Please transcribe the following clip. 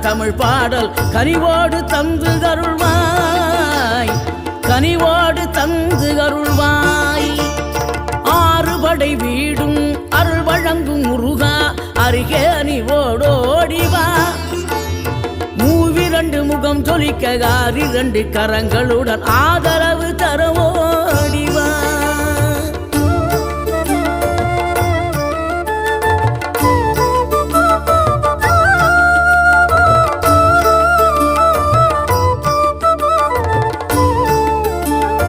தமிழ் பாடல் கனிவோடு தந்து அருள்வாய், கனிவோடு தந்து அருள்வாய். ஆறுபடை வீடும் அருள் வழங்கும் முருகா அருகே அணிவோடோடிவா. மூவிரண்டு முகம் தொலிக்க 6 கரங்களுடன் ஆதரவு தரு